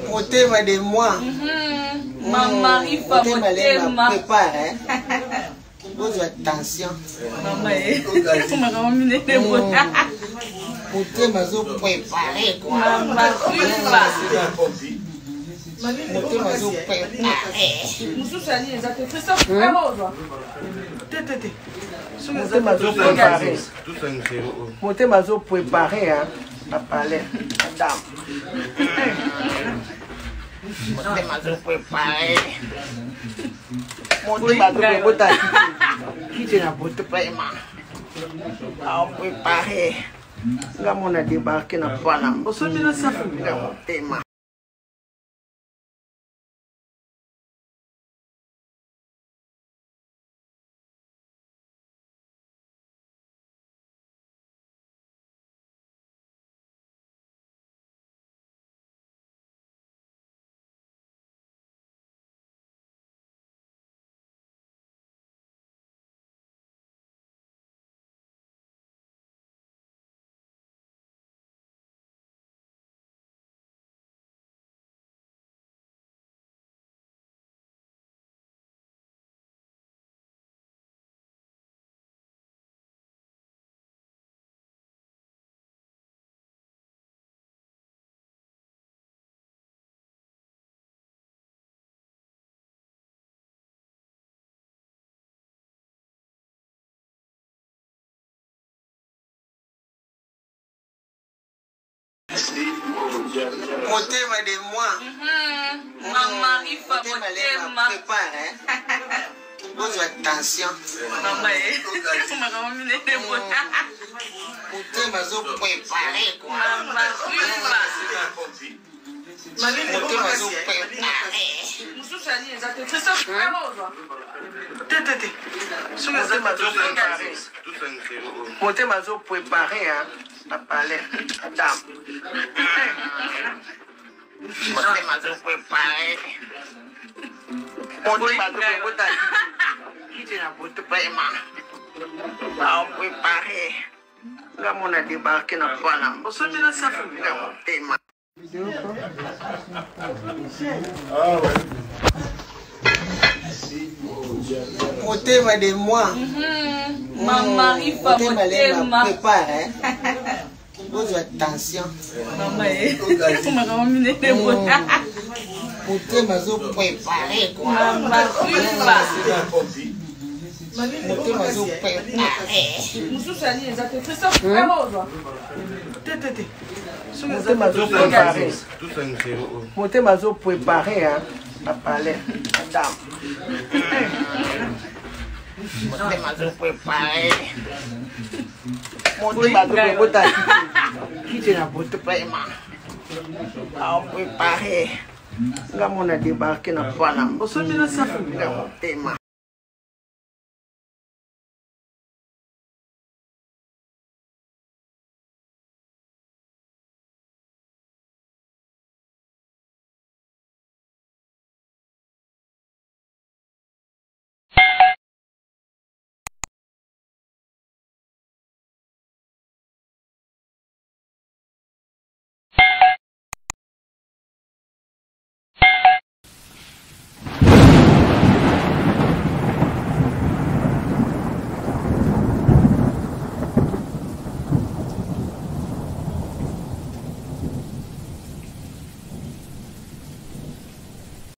Motema de moi. Maman, il faut motema. Prépare. Pose attention. Maman, motema zo préparer quoi. Maman, Motema zo préparer. Motema zo préparer. Motema zo préparer hein. À parler, madame. Motema zo préparer. Motema zo préparer. Qui te n'a pas préparé? À préparer. Nga mona débarqué na Panama. Au sommet de sa famille, motema. Motema de moi. Maman, il faut motema. Prépare. Pose attention. Maman, motema zo préparer quoi. Motema zo préparer. Motema zo préparer hein. À parler, madame. Motema zo préparer. Motema zo préparer. Qui te n'a pas préparé? À préparer. Nga mona débarqué na Panama. Au sommet de sa famille, motema. Motema de moi. Maman, il faut motema. Prépare. Pose attention. Maman, motema zo préparer quoi. Maman, motema zo préparer. Motema zo préparer. Motema zo préparer hein. À parler, madame. Motema zo préparer. Motema zo préparer. Qui te n'a pas préparé? À préparer. Nga mona débarqué na Panama. Au sommet de sa famille, motema.